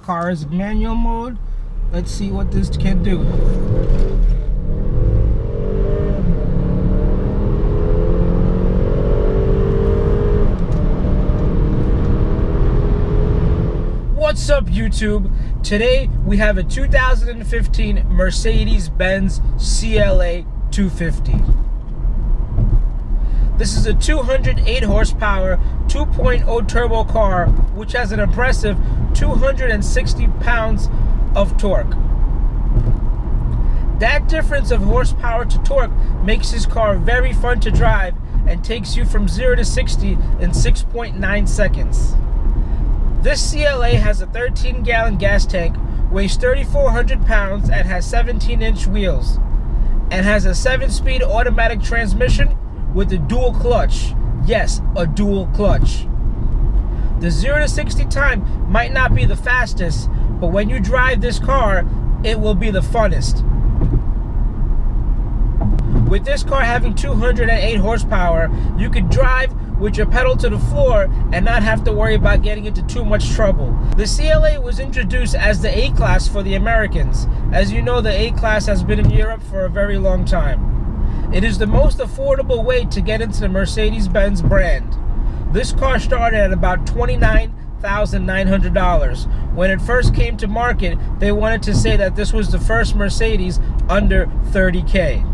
car is manual mode. Let's see what this can do. What's up, YouTube? Today we have a 2015 Mercedes-Benz CLA 250. This is a 208 horsepower 2.0 turbo car which has an impressive 260 pounds of torque. That difference of horsepower to torque makes this car very fun to drive and takes you from 0 to 60 in 6.9 seconds. This CLA has a 13-gallon gas tank, weighs 3,400 pounds, and has 17-inch wheels, and has a 7-speed automatic transmission with a dual clutch. Yes, a dual clutch. The 0 to 60 time might not be the fastest, but when you drive this car, it will be the funnest. With this car having 208 horsepower, you could drive with your pedal to the floor and not have to worry about getting into too much trouble. The CLA was introduced as the A-Class for the Americans. As you know, the A-Class has been in Europe for a very long time. It is the most affordable way to get into the Mercedes-Benz brand. This car started at about $29,900. When it first came to market, they wanted to say that this was the first Mercedes under $30K.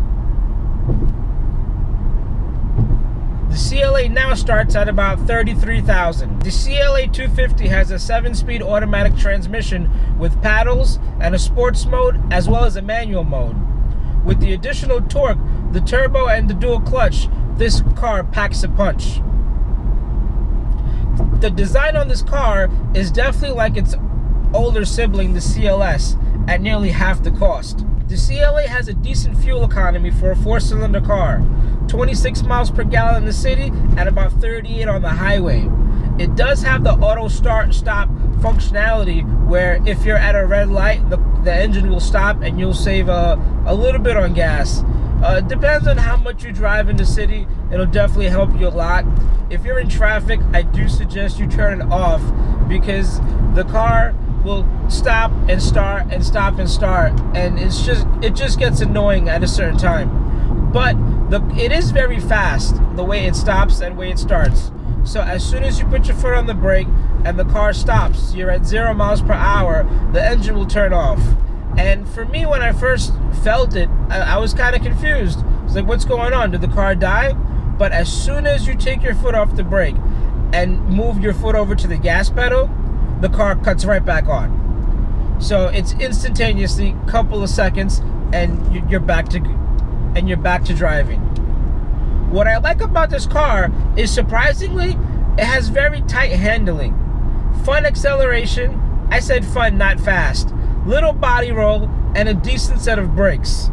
The CLA now starts at about $33,000. The CLA 250 has a 7-speed automatic transmission with paddles and a sports mode as well as a manual mode. With the additional torque, the turbo and the dual clutch, this car packs a punch. The design on this car is definitely like its older sibling, the CLS, at nearly half the cost. The CLA has a decent fuel economy for a 4-cylinder car, 26 miles per gallon in the city and about 38 on the highway. It does have the auto start-stop functionality where if you're at a red light, the engine will stop and you'll save a little bit on gas. It depends on how much you drive in the city. It'll definitely help you a lot. If you're in traffic, I do suggest you turn it off because the car will stop and start and stop and start, and it just gets annoying at a certain time. But it is very fast the way it stops and the way it starts. So as soon as you put your foot on the brake and the car stops, you're at 0 miles per hour, the engine will turn off. And for me, when I first felt it, I was kind of confused. I was like, what's going on? Did the car die? But as soon as you take your foot off the brake and move your foot over to the gas pedal, the car cuts right back on. So it's instantaneously, couple of seconds, and you're back to driving. What I like about this car is, surprisingly, it has very tight handling. Fun acceleration. I said fun, not fast. Little body roll and a decent set of brakes.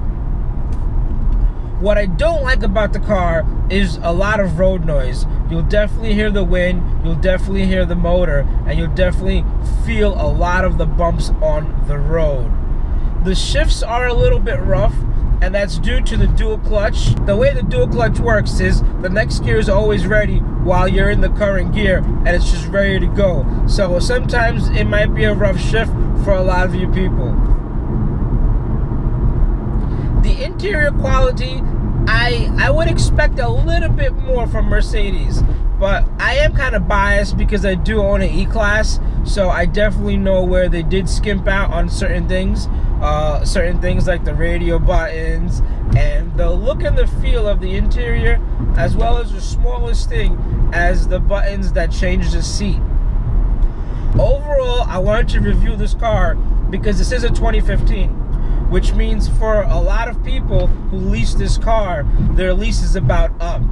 What I don't like about the car is a lot of road noise. You'll definitely hear the wind, you'll definitely hear the motor, and you'll definitely feel a lot of the bumps on the road. The shifts are a little bit rough, and that's due to the dual clutch. The way the dual clutch works is the next gear is always ready while you're in the current gear, and it's just ready to go. So sometimes it might be a rough shift for a lot of you people. The interior quality, I would expect a little bit more from Mercedes, but I am kind of biased because I do own an E-Class, so I definitely know where they did skimp out on certain things like the radio buttons and the look and the feel of the interior, as well as the smallest thing as the buttons that change the seat. Overall, I wanted to review this car because this is a 2015, which means for a lot of people who lease this car, their lease is about up.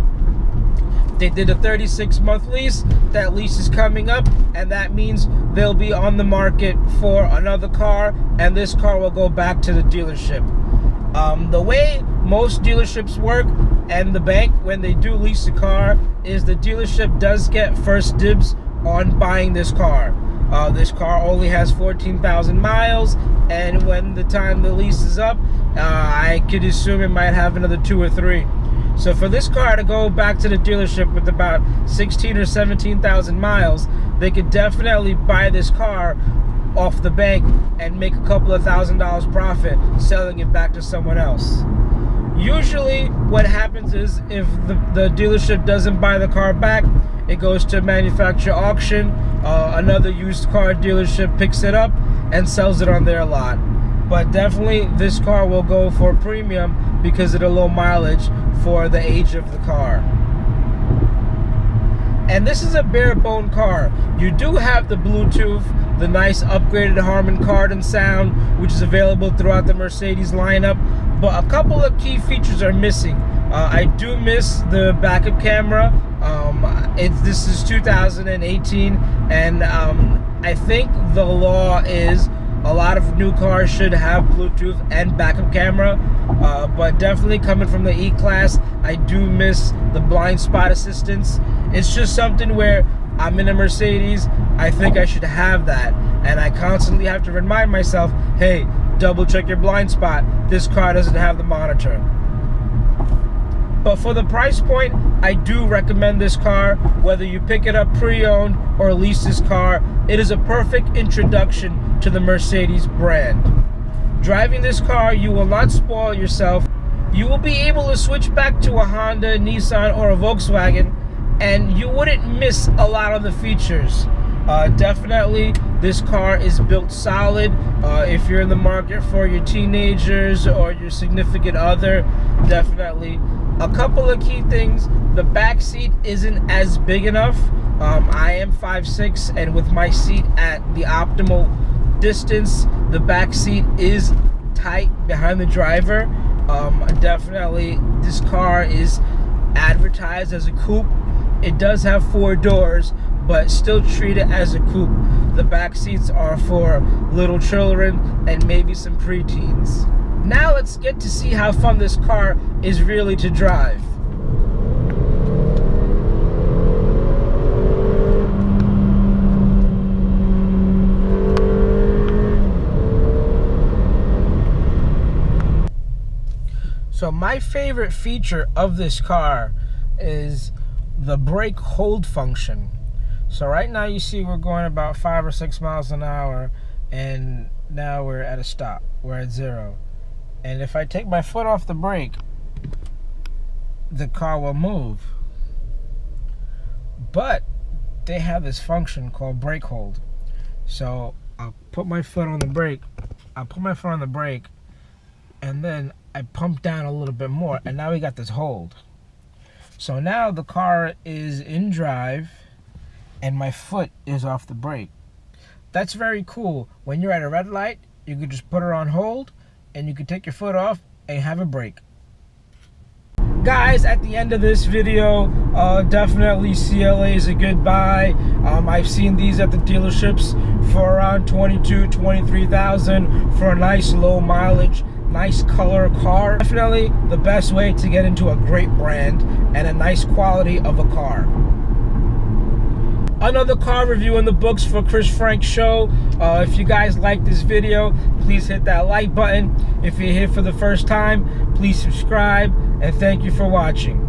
They did a 36-month lease. That lease is coming up, and that means they'll be on the market for another car, and this car will go back to the dealership. The way most dealerships work and the bank, when they do lease a car, is the dealership does get first dibs on buying this car. This car only has 14,000 miles, and when the time the lease is up, I could assume it might have another 2 or 3. So for this car to go back to the dealership with about 16 or 17,000 miles, they could definitely buy this car off the bank and make a couple of $1,000s profit selling it back to someone else. Usually what happens is if the dealership doesn't buy the car back, it goes to manufacturer auction. Another used car dealership picks it up and sells it on their lot. But definitely this car will go for premium because of the low mileage for the age of the car. And this is a bare bone car. You do have the Bluetooth, the nice upgraded Harman Kardon sound, which is available throughout the Mercedes lineup, but a couple of key features are missing. I do miss the backup camera. This is 2018, and I think the law is a lot of new cars should have Bluetooth and backup camera, but definitely coming from the E-Class, I do miss the blind spot assistance. It's just something where I'm in a Mercedes, I think I should have that, and I constantly have to remind myself, hey, double check your blind spot. This car doesn't have the monitor. But for the price point, I do recommend this car. Whether you pick it up pre-owned or lease this car, it is a perfect introduction to the Mercedes brand. Driving this car, you will not spoil yourself. You will be able to switch back to a Honda, Nissan, or a Volkswagen, and you wouldn't miss a lot of the features. Definitely, this car is built solid. If you're in the market for your teenagers or your significant other, definitely. A couple of key things: the back seat isn't as big enough. I am 5'6", and with my seat at the optimal distance, the back seat is tight behind the driver. Definitely, this car is advertised as a coupe. It does have 4 doors, but still treat it as a coupe. The back seats are for little children and maybe some preteens. Now let's get to see how fun this car is really to drive. So my favorite feature of this car is the brake hold function. So right now you see we're going about 5 or 6 miles an hour, and now we're at a stop. We're at 0. And if I take my foot off the brake, the car will move. But they have this function called brake hold. So I'll put my foot on the brake, and then I pump down a little bit more, and now we got this hold. So now the car is in drive and my foot is off the brake. That's very cool. When you're at a red light, you can just put her on hold and you can take your foot off and have a brake. Guys, at the end of this video, definitely CLA is a good buy. I've seen these at the dealerships for around $22,000, $23,000 for a nice low mileage, nice color car. Definitely the best way to get into a great brand and a nice quality of a car. Another car review in the books for Chris Frank Show. If you guys like this video, please hit that like button. If you're here for the first time, please subscribe, and thank you for watching.